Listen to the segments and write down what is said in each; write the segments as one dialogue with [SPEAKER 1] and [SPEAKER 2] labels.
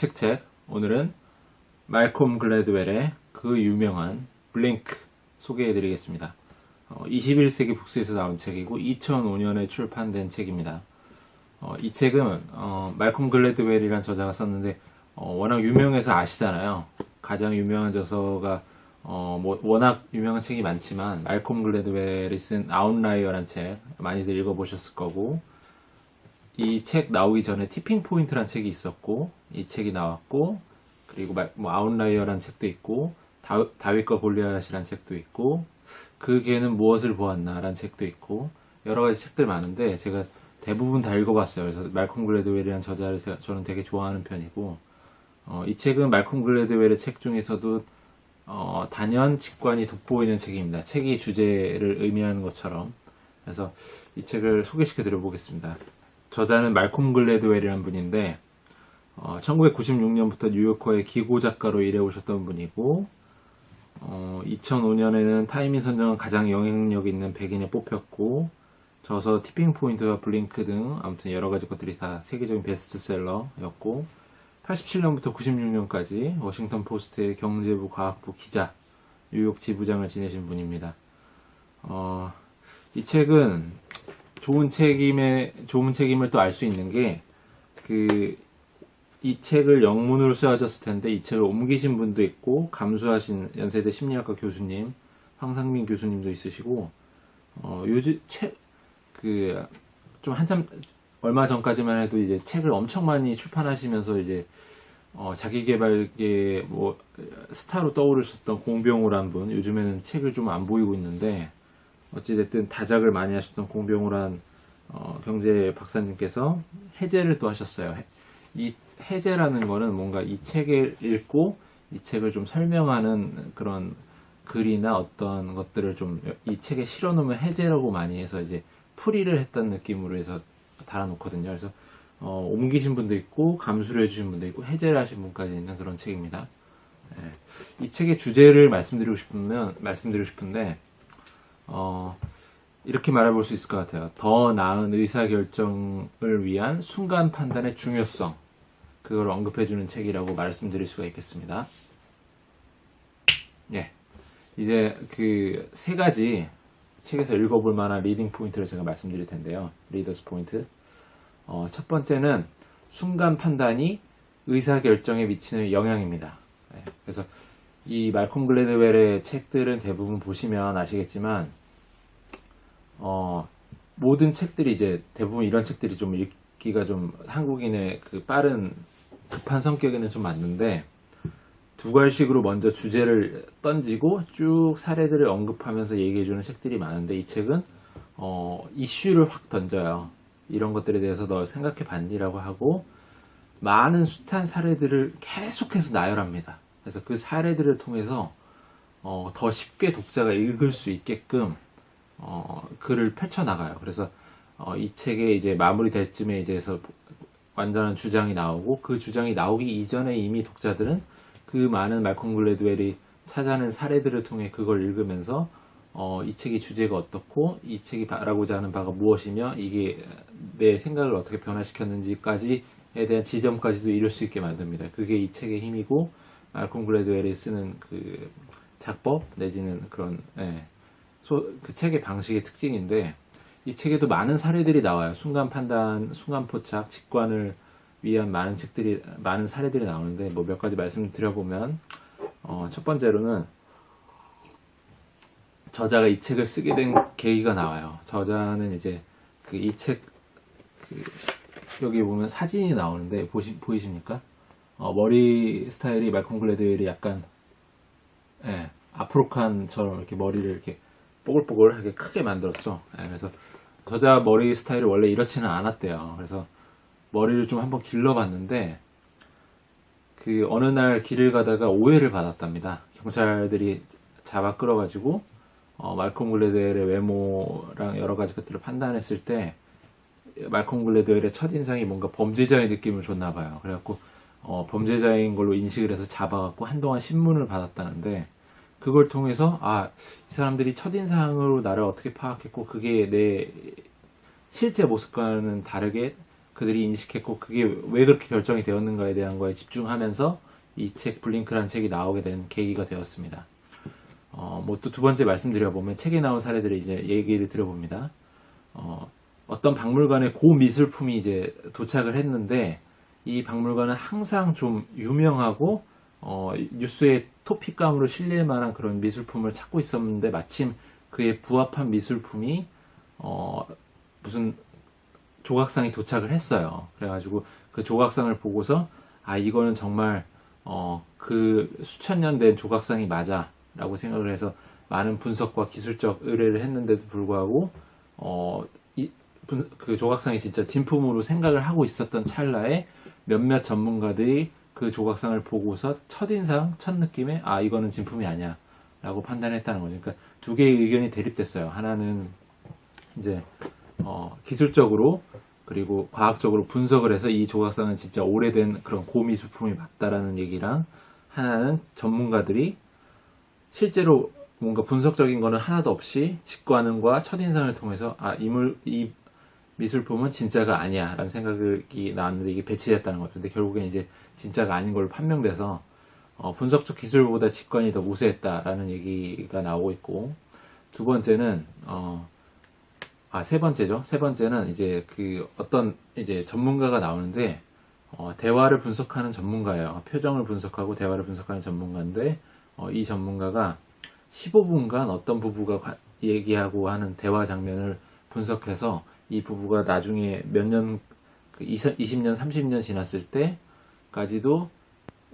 [SPEAKER 1] 책. 오늘은 말콤 글래드웰의 그 유명한 블링크 소개해드리겠습니다. 21세기 북스에서 나온 책이고 2005년에 출판된 책입니다. 이 책은 말콤 글래드웰이라는 저자가 썼는데 워낙 유명해서 아시잖아요. 가장 유명한 저서가 워낙 유명한 책이 많지만 말콤 글래드웰이 쓴 아웃라이어란 책 많이들 읽어보셨을 거고, 이 책 나오기 전에 티핑 포인트란 책이 있었고 이 책이 나왔고, 그리고 아웃라이어란 책도 있고 다윗과 골리앗이란 책도 있고 그 개는 무엇을 보았나란 책도 있고 여러 가지 책들 많은데 제가 대부분 다 읽어봤어요. 그래서 말콤 글래드웰이라는 저자를 저는 되게 좋아하는 편이고, 이 책은 말콤 글래드웰의 책 중에서도 단연 직관이 돋보이는 책입니다. 책이 주제를 의미하는 것처럼. 그래서 이 책을 소개시켜 드려보겠습니다. 저자는 말콤 글래드웰이라는 분인데 1996년부터 뉴요커의 기고 작가로 일해오셨던 분이고, 2005년에는 타임이 선정한 가장 영향력 있는 100인에 뽑혔고, 저서 티핑 포인트와 블링크 등 아무튼 여러 가지 것들이 다 세계적인 베스트셀러였고, 87년부터 96년까지 워싱턴 포스트의 경제부 과학부 기자, 뉴욕 지부장을 지내신 분입니다. 이 책은 좋은 책임을 또 알 수 있는 게, 이 책을 영문으로 쓰여졌을 텐데 이 책을 옮기신 분도 있고 감수하신 연세대 심리학과 교수님 황상민 교수님도 있으시고, 요즘 좀 한참 얼마 전까지만 해도 이제 책을 엄청 많이 출판하시면서 이제 자기계발계 스타로 떠오르셨던 공병호란 분, 요즘에는 책을 좀 안 보이고 있는데 어찌됐든 다작을 많이 하셨던 공병호란 경제 박사님께서 해제를 또 하셨어요. 이 해제라는 거는 뭔가 이 책을 읽고 이 책을 좀 설명하는 그런 글이나 어떤 것들을 좀 이 책에 실어놓으면 해제라고 많이 해서 이제 풀이를 했다는 느낌으로 해서 달아놓거든요. 그래서 옮기신 분도 있고 감수를 해주신 분도 있고 해제를 하신 분까지 있는 그런 책입니다. 이 책의 주제를 말씀드리고 싶은데 이렇게 말해볼 수 있을 것 같아요. 더 나은 의사결정을 위한 순간 판단의 중요성, 그걸 언급해주는 책이라고 말씀드릴 수가 있겠습니다. 이제 그 세 가지 책에서 읽어볼 만한 리딩 포인트를 제가 말씀드릴 텐데요. 리더스 포인트. 첫 번째는 순간 판단이 의사결정에 미치는 영향입니다. 그래서 이 말콤 글래드웰의 책들은 대부분 보시면 아시겠지만 모든 책들이 이제 대부분 이런 책들이 좀 읽기가 좀 한국인의 그 빠른 급한 성격에는 좀 맞는데, 두 갈식으로 먼저 주제를 던지고 쭉 사례들을 언급하면서 얘기해주는 책들이 많은데, 이 책은 이슈를 확 던져요. 이런 것들에 대해서 너 생각해 봤니라고 하고 많은 숱한 사례들을 계속해서 나열합니다. 그래서 그 사례들을 통해서 더 쉽게 독자가 읽을 수 있게끔 글을 펼쳐나가요. 그래서 이 책의 이제 마무리될 쯤에 이제서 완전한 주장이 나오고, 그 주장이 나오기 이전에 이미 독자들은 그 많은 말콤 글래드웰이 찾아낸 사례들을 통해 그걸 읽으면서 이 책의 주제가 어떻고 이 책이 바라고자 하는 바가 무엇이며 이게 내 생각을 어떻게 변화시켰는지까지에 대한 지점까지도 이룰 수 있게 만듭니다. 그게 이 책의 힘이고, 말콤 글래드웰이 쓰는 그 작법 내지는 그런 그 책의 방식의 특징인데, 이 책에도 많은 사례들이 나와요. 순간 판단, 순간 포착, 직관을 위한 많은 사례들이 나오는데 몇 가지 말씀드려보면, 첫 번째로는 저자가 이 책을 쓰게 된 계기가 나와요. 저자는 이제 이 책 여기 보면 사진이 나오는데 보이십니까? 머리 스타일이 말콤 글래드웰이 약간 아프로칸처럼 이렇게 머리를 이렇게 뽀글뽀글하게 크게 만들었죠. 그래서 저자 머리 스타일이 원래 이렇지는 않았대요. 그래서 머리를 좀 한번 길러봤는데 어느 날 길을 가다가 오해를 받았답니다. 경찰들이 잡아 끌어가지고 말콤 글래드웰의 외모랑 여러 가지 것들을 판단했을 때 말콤 글래드웰의 첫인상이 뭔가 범죄자의 느낌을 줬나 봐요. 그래갖고 범죄자인 걸로 인식을 해서 잡아갖고 한동안 신문을 받았다는데, 그걸 통해서 이 사람들이 첫인상으로 나를 어떻게 파악했고 그게 내 실제 모습과는 다르게 그들이 인식했고 그게 왜 그렇게 결정이 되었는가에 대한 거에 집중하면서 이 책 블링크라는 책이 나오게 된 계기가 되었습니다. 뭐 또 두 번째 말씀드려보면 책에 나온 사례들을 이제 얘기를 드려봅니다. 어떤 박물관에 고미술품이 이제 도착을 했는데 이 박물관은 항상 좀 유명하고 뉴스의 토픽감으로 실릴 만한 그런 미술품을 찾고 있었는데 마침 그에 부합한 미술품이 무슨 조각상이 도착을 했어요. 그래가지고 그 조각상을 보고서 아 이거는 정말 그 수천 년 된 조각상이 맞아 라고 생각을 해서 많은 분석과 기술적 의뢰를 했는데도 불구하고 그 조각상이 진짜 진품으로 생각을 하고 있었던 찰나에 몇몇 전문가들이 그 조각상을 보고서 첫인상, 첫 느낌에 아 이거는 진품이 아니야 라고 판단했다는 거죠. 그러니까 두 개의 의견이 대립됐어요. 하나는 이제 기술적으로 그리고 과학적으로 분석을 해서 이 조각상은 진짜 오래된 그런 고미술품이 맞다라는 얘기랑 하나는 전문가들이 실제로 뭔가 분석적인 거는 하나도 없이 직관과 첫인상을 통해서 이 미술품은 진짜가 아니야 라는 생각이 나왔는데 이게 배치됐다는 거죠. 근데 결국엔 이제 진짜가 아닌 걸로 판명돼서 분석적 기술보다 직관이 더 우세했다라는 얘기가 나오고 있고 두 번째는 세 번째죠. 세 번째는 이제 어떤 이제 전문가가 나오는데 대화를 분석하는 전문가예요. 표정을 분석하고 대화를 분석하는 전문가인데 이 전문가가 15분간 어떤 부부가 얘기하고 하는 대화 장면을 분석해서 이 부부가 나중에 몇 년, 20년, 30년 지났을 때까지도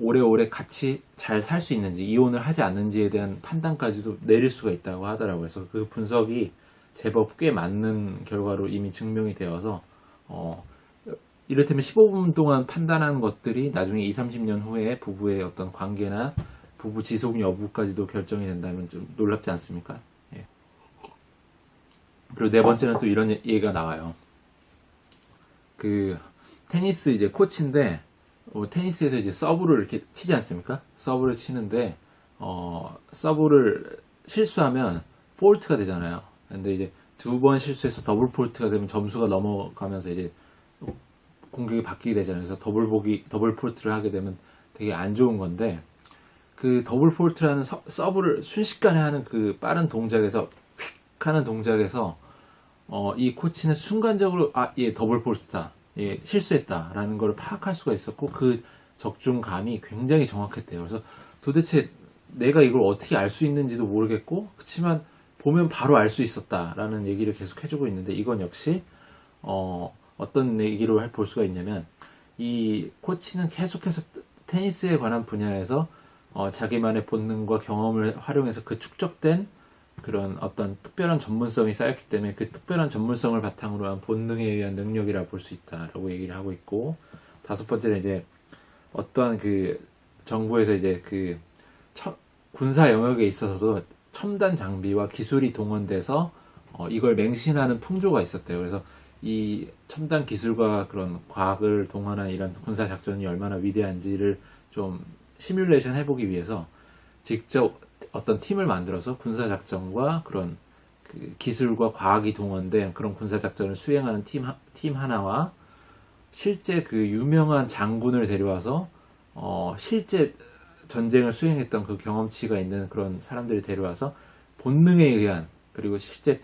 [SPEAKER 1] 오래오래 같이 잘 살 수 있는지, 이혼을 하지 않는지에 대한 판단까지도 내릴 수가 있다고 하더라고요. 그래서 그 분석이 제법 꽤 맞는 결과로 이미 증명이 되어서, 이를테면 15분 동안 판단한 것들이 나중에 20, 30년 후에 부부의 어떤 관계나 부부 지속 여부까지도 결정이 된다면 좀 놀랍지 않습니까? 예. 그리고 네 번째는 또 이런 얘기가 나와요. 테니스 이제 코치인데, 테니스에서 이제 서브를 이렇게 치지 않습니까? 서브를 치는데, 서브를 실수하면 폴트가 되잖아요. 근데 이제 두 번 실수해서 더블 폴트가 되면 점수가 넘어가면서 이제 공격이 바뀌게 되잖아요. 그래서 더블 폴트를 하게 되면 되게 안 좋은 건데, 그 더블 폴트라는 서브를 순식간에 하는 그 빠른 동작에서 휙 하는 동작에서 이 코치는 순간적으로 얘 더블 폴트다, 얘 실수했다라는 걸 파악할 수가 있었고 그 적중감이 굉장히 정확했대요. 그래서 도대체 내가 이걸 어떻게 알 수 있는지도 모르겠고 그렇지만 보면 바로 알 수 있었다라는 얘기를 계속 해주고 있는데 이건 역시 어떤 얘기로 볼 수가 있냐면 이 코치는 계속해서 테니스에 관한 분야에서 자기만의 본능과 경험을 활용해서 그 축적된 그런 어떤 특별한 전문성이 쌓였기 때문에 그 특별한 전문성을 바탕으로 한 본능에 의한 능력이라 볼 수 있다라고 얘기를 하고 있고 다섯 번째는 이제 어떠한 정부에서 이제 군사 영역에 있어서도 첨단 장비와 기술이 동원돼서 이걸 맹신하는 풍조가 있었대요. 그래서 이 첨단 기술과 그런 과학을 동원한 이런 군사 작전이 얼마나 위대한지를 좀 시뮬레이션 해보기 위해서 직접 어떤 팀을 만들어서 군사 작전과 그런 기술과 과학이 동원된 그런 군사 작전을 수행하는 팀 하나와 실제 유명한 장군을 데려와서 실제 전쟁을 수행했던 그 경험치가 있는 그런 사람들을 데려와서 본능에 의한 그리고 실제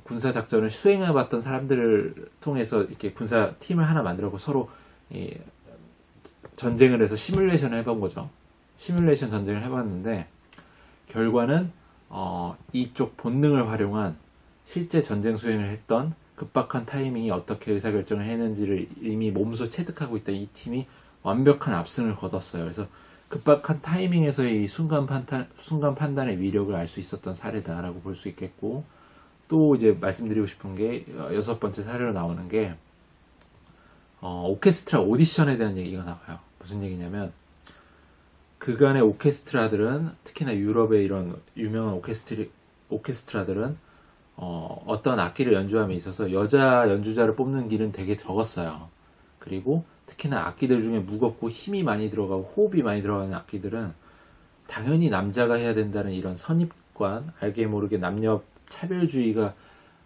[SPEAKER 1] 군사 작전을 수행해봤던 사람들을 통해서 이렇게 군사 팀을 하나 만들고 서로 전쟁을 해서 시뮬레이션을 해본 거죠. 시뮬레이션 전쟁을 해봤는데 결과는 이쪽 본능을 활용한 실제 전쟁 수행을 했던 급박한 타이밍이 어떻게 의사결정을 했는지를 이미 몸소 체득하고 있던 이 팀이 완벽한 압승을 거뒀어요. 그래서 급박한 타이밍에서의 순간 판단의 위력을 알 수 있었던 사례다라고 볼 수 있겠고 또 이제 말씀드리고 싶은 게 여섯 번째 사례로 나오는 게 오케스트라 오디션에 대한 얘기가 나와요. 무슨 얘기냐면 그간의 오케스트라들은 특히나 유럽의 이런 유명한 오케스트라들은 어떤 악기를 연주함에 있어서 여자 연주자를 뽑는 길은 되게 적었어요. 그리고 특히나 악기들 중에 무겁고 힘이 많이 들어가고 호흡이 많이 들어가는 악기들은 당연히 남자가 해야 된다는 이런 선입관, 알게 모르게 남녀 차별주의가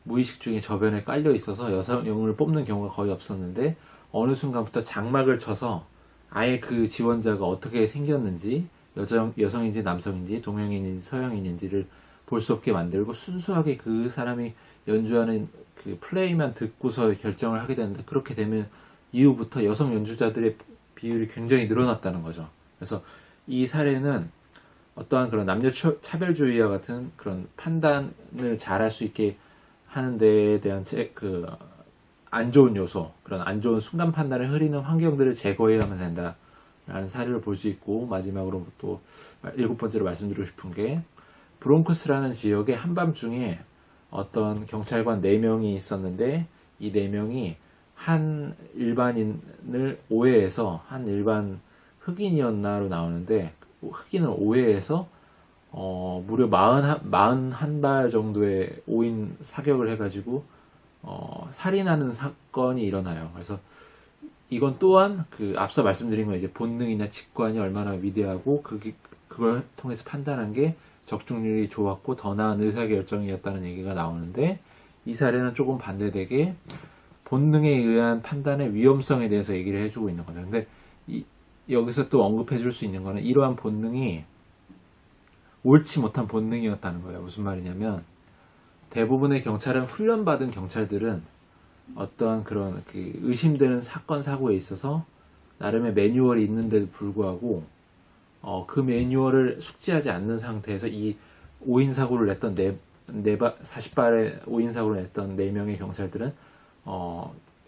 [SPEAKER 1] 무의식 중에 저변에 깔려 있어서 여성을 뽑는 경우가 거의 없었는데 어느 순간부터 장막을 쳐서 아예 그 지원자가 어떻게 생겼는지 여성인지 남성인지 동양인인지 서양인인지를 볼 수 없게 만들고 순수하게 그 사람이 연주하는 그 플레이만 듣고서 결정을 하게 되는데 그렇게 되면 이후부터 여성 연주자들의 비율이 굉장히 늘어났다는 거죠. 그래서 이 사례는 어떠한 그런 남녀 차별주의와 같은 그런 판단을 잘할 수 있게 하는 데에 대한 안 좋은 요소, 그런 안 좋은 순간 판단을 흐리는 환경들을 제거해야만 된다라는 사례를 볼 수 있고, 마지막으로 또 7번째로 말씀드리고 싶은 게 브롱크스라는 지역의 한밤중에 어떤 경찰관 4명이 있었는데 이 4명이 한 일반인을 오해해서 한 일반 흑인이었나로 나오는데 흑인을 오해해서 무려 41발 정도의 오인 사격을 해가지고 살인하는 사건이 일어나요. 그래서 이건 또한 그 앞서 말씀드린 거 이제 본능이나 직관이 얼마나 위대하고 그걸 통해서 판단한 게 적중률이 좋았고 더 나은 의사결정이었다는 얘기가 나오는데 이 사례는 조금 반대되게 본능에 의한 판단의 위험성에 대해서 얘기를 해주고 있는 거죠. 근데 여기서 또 언급해 줄 수 있는 거는 이러한 본능이 옳지 못한 본능이었다는 거예요. 무슨 말이냐면 대부분의 경찰은 훈련받은 경찰들은 어떠한 그런 의심되는 사건 사고에 있어서 나름의 매뉴얼이 있는데도 불구하고 그 매뉴얼을 숙지하지 않는 상태에서 이 5인 사고를 냈던 40발의 5인 사고를 냈던 4명의 경찰들은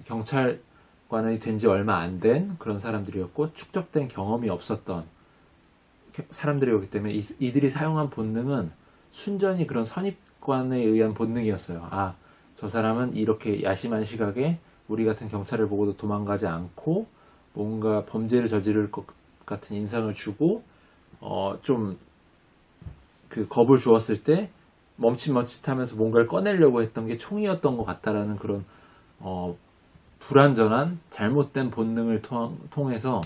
[SPEAKER 1] 경찰관이 된 지 얼마 안 된 그런 사람들이었고 축적된 경험이 없었던 사람들이었기 때문에 이들이 사용한 본능은 순전히 그런 선입관에 의한 본능이었어요. 아, 저 사람은 이렇게 야심한 시각에 우리 같은 경찰을 보고도 도망가지 않고 뭔가 범죄를 저지를 것 같은 인상을 주고 좀 그 겁을 주었을 때 멈칫멈칫하면서 뭔가를 꺼내려고 했던 게 총이었던 것 같다라는 그런 불완전한 잘못된 본능을 통해서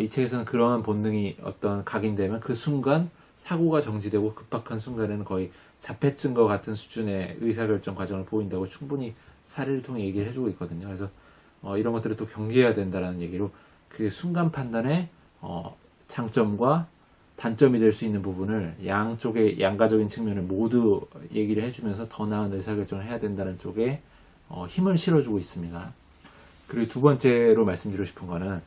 [SPEAKER 1] 이 책에서는 그러한 본능이 어떤 각인되면 그 순간 사고가 정지되고 급박한 순간에는 거의 자폐증과 같은 수준의 의사결정 과정을 보인다고 충분히 사례를 통해 얘기를 해주고 있거든요. 그래서 이런 것들을 또 경계해야 된다는 얘기로 그 순간 판단의 장점과 단점이 될 수 있는 부분을 양쪽의 양가적인 측면을 모두 얘기를 해주면서 더 나은 의사결정을 해야 된다는 쪽에 힘을 실어주고 있습니다. 그리고 두 번째로 말씀드리고 싶은 거는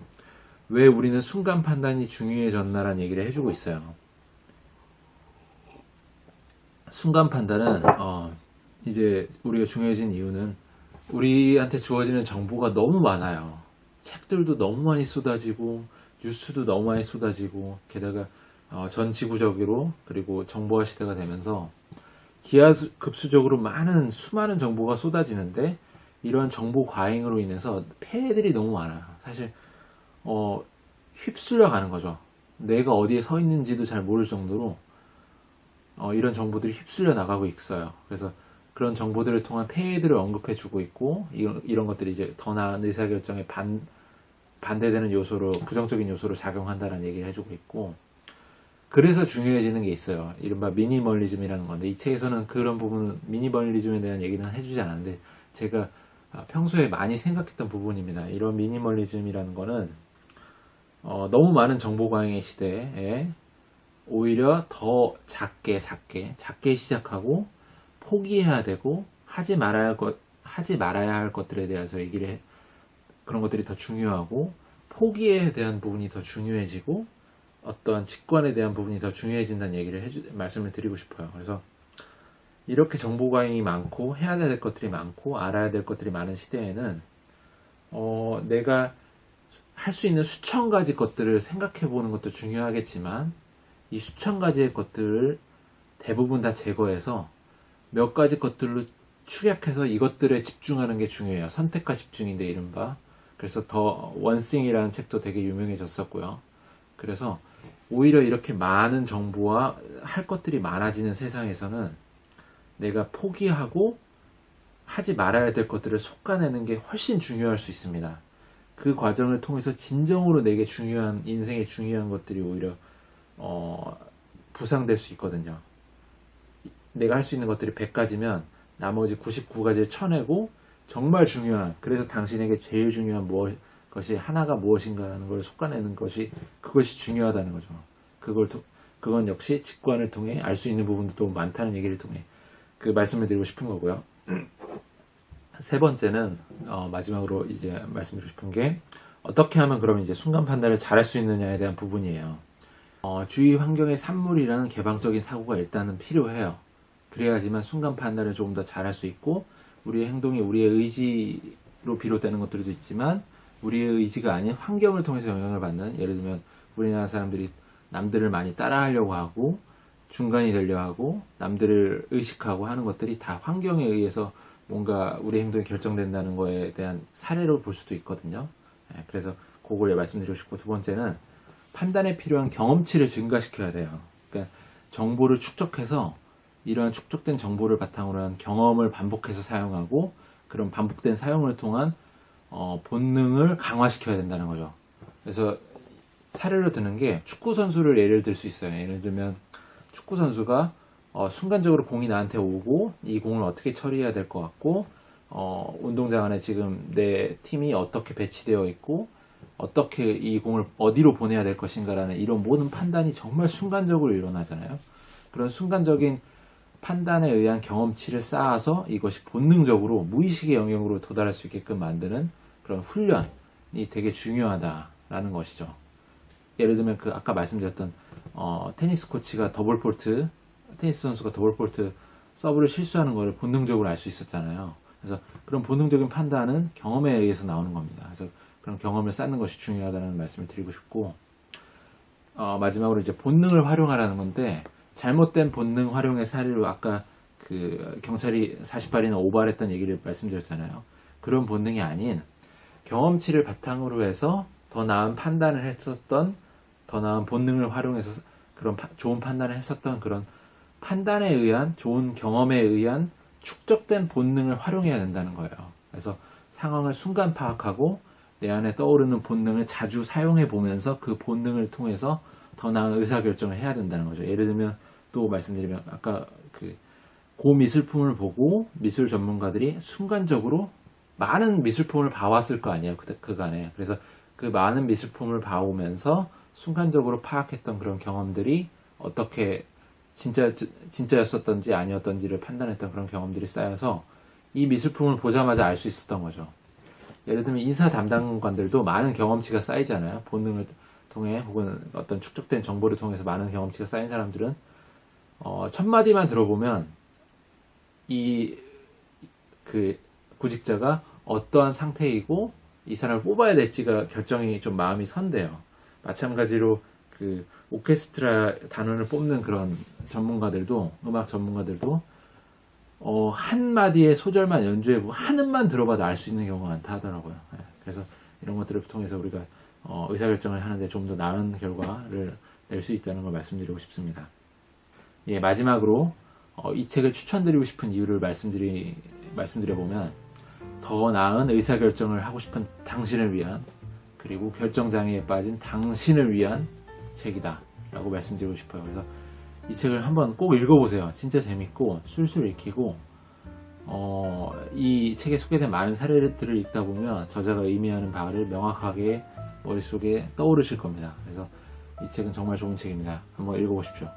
[SPEAKER 1] 왜 우리는 순간 판단이 중요해졌나라는 얘기를 해주고 있어요. 순간 판단은 이제 우리가 중요해진 이유는 우리한테 주어지는 정보가 너무 많아요. 책들도 너무 많이 쏟아지고 뉴스도 너무 많이 쏟아지고 게다가 전 지구적으로 그리고 정보화 시대가 되면서 기하급수적으로 수많은 정보가 쏟아지는데 이런 정보 과잉으로 인해서 폐해들이 너무 많아요. 사실 휩쓸려 가는 거죠. 내가 어디에 서 있는지도 잘 모를 정도로 이런 정보들이 휩쓸려 나가고 있어요. 그래서 그런 정보들을 통한 폐해들을 언급해 주고 있고 이런 것들이 이제 더 나은 의사결정에 반대되는 요소로 부정적인 요소로 작용한다는 얘기를 해주고 있고 그래서 중요해지는 게 있어요. 이른바 미니멀리즘이라는 건데 이 책에서는 그런 부분은 미니멀리즘에 대한 얘기는 해주지 않았는데 제가 평소에 많이 생각했던 부분입니다. 이런 미니멀리즘이라는 거는 너무 많은 정보 과잉의 시대에 오히려 더 작게 시작하고 포기해야 되고 하지 말아야 할 것들에 대해서 그런 것들이 더 중요하고 포기에 대한 부분이 더 중요해지고 어떠한 직관에 대한 부분이 더 중요해진다는 얘기를 말씀을 드리고 싶어요. 그래서 이렇게 정보 과잉이 많고 해야 될 것들이 많고 알아야 될 것들이 많은 시대에는 내가 할 수 있는 수천 가지 것들을 생각해 보는 것도 중요하겠지만 이 수천 가지의 것들을 대부분 다 제거해서 몇 가지 것들로 축약해서 이것들에 집중하는 게 중요해요. 선택과 집중인데 이른바. 그래서 더 원싱이라는 책도 되게 유명해졌었고요. 그래서 오히려 이렇게 많은 정보와 할 것들이 많아지는 세상에서는 내가 포기하고 하지 말아야 될 것들을 솎아내는 게 훨씬 중요할 수 있습니다. 그 과정을 통해서 진정으로 내게 인생에 중요한 것들이 오히려 부상될 수 있거든요. 내가 할 수 있는 것들이 100가지면 나머지 99가지를 쳐내고 정말 중요한, 그래서 당신에게 제일 중요한 것이 하나가 무엇인가라는 걸 솎아내는 그것이 중요하다는 거죠. 그건 역시 직관을 통해 알 수 있는 부분도 또 많다는 얘기를 통해 그 말씀을 드리고 싶은 거고요. 세 번째는 마지막으로 이제 말씀드리고 싶은 게, 어떻게 하면 그럼 이제 순간 판단을 잘할 수 있느냐에 대한 부분이에요. 주위 환경의 산물이라는 개방적인 사고가 일단은 필요해요. 그래야지만 순간 판단을 조금 더 잘할 수 있고, 우리의 행동이 우리의 의지로 비롯되는 것들도 있지만 우리의 의지가 아닌 환경을 통해서 영향을 받는, 예를 들면 우리나라 사람들이 남들을 많이 따라하려고 하고 중간이 되려 하고 남들을 의식하고 하는 것들이 다 환경에 의해서 뭔가 우리 행동이 결정된다는 거에 대한 사례로 볼 수도 있거든요. 그래서 그걸 말씀드리고 싶고, 두 번째는 판단에 필요한 경험치를 증가시켜야 돼요. 그러니까 정보를 축적해서 이러한 축적된 정보를 바탕으로 한 경험을 반복해서 사용하고, 그런 반복된 사용을 통한 본능을 강화시켜야 된다는 거죠. 그래서 사례로 드는 게 축구 선수를 예를 들 수 있어요. 예를 들면 축구 선수가 순간적으로 공이 나한테 오고 이 공을 어떻게 처리해야 될 것 같고, 운동장 안에 지금 내 팀이 어떻게 배치되어 있고 어떻게 이 공을 어디로 보내야 될 것인가라는 이런 모든 판단이 정말 순간적으로 일어나잖아요. 그런 순간적인 판단에 의한 경험치를 쌓아서 이것이 본능적으로 무의식의 영역으로 도달할 수 있게끔 만드는 그런 훈련이 되게 중요하다라는 것이죠. 예를 들면 아까 말씀드렸던 테니스 코치가 테니스 선수가 더블 폴트 서브를 실수하는 것을 본능적으로 알 수 있었잖아요. 그래서 그런 본능적인 판단은 경험에 의해서 나오는 겁니다. 그래서 그런 경험을 쌓는 것이 중요하다는 말씀을 드리고 싶고, 마지막으로 이제 본능을 활용하라는 건데, 잘못된 본능 활용의 사례로 아까 그 경찰이 48이나 오발했던 얘기를 말씀드렸잖아요. 그런 본능이 아닌 경험치를 바탕으로 해서 더 나은 판단을 했었던, 더 나은 본능을 활용해서 그런 좋은 판단을 했었던 그런 판단에 의한, 좋은 경험에 의한 축적된 본능을 활용해야 된다는 거예요. 그래서 상황을 순간 파악하고 내 안에 떠오르는 본능을 자주 사용해 보면서 그 본능을 통해서 더 나은 의사결정을 해야 된다는 거죠. 예를 들면 또 말씀드리면, 아까 그 미술품을 보고 미술 전문가들이 순간적으로 많은 미술품을 봐왔을 거 아니에요, 그간에. 그래서 그 많은 미술품을 봐오면서 순간적으로 파악했던 그런 경험들이 어떻게 진짜였었던지 아니었던지를 판단했던 그런 경험들이 쌓여서 이 미술품을 보자마자 알 수 있었던 거죠. 예를 들면 인사 담당관들도 많은 경험치가 쌓이잖아요. 본능을 통해 혹은 어떤 축적된 정보를 통해서 많은 경험치가 쌓인 사람들은 첫 마디만 들어보면 그 구직자가 어떠한 상태이고 이 사람을 뽑아야 될지가 결정이 좀 마음이 선대요. 마찬가지로 그 오케스트라 단원을 뽑는 그런 전문가들도, 음악 전문가들도 한 마디의 소절만 연주해보고 한 음만 들어봐도 알 수 있는 경우가 많다 하더라고요. 그래서 이런 것들을 통해서 우리가 의사결정을 하는데 좀 더 나은 결과를 낼 수 있다는 걸 말씀드리고 싶습니다. 예, 마지막으로 이 책을 추천드리고 싶은 이유를 말씀드려보면, 더 나은 의사결정을 하고 싶은 당신을 위한, 그리고 결정장애에 빠진 당신을 위한 책이다 라고 말씀드리고 싶어요. 그래서 이 책을 한번 꼭 읽어보세요. 진짜 재밌고 술술 읽히고, 이 책에 소개된 많은 사례들을 읽다 보면 저자가 의미하는 바를 명확하게 머릿속에 떠오르실 겁니다. 그래서 이 책은 정말 좋은 책입니다. 한번 읽어보십시오.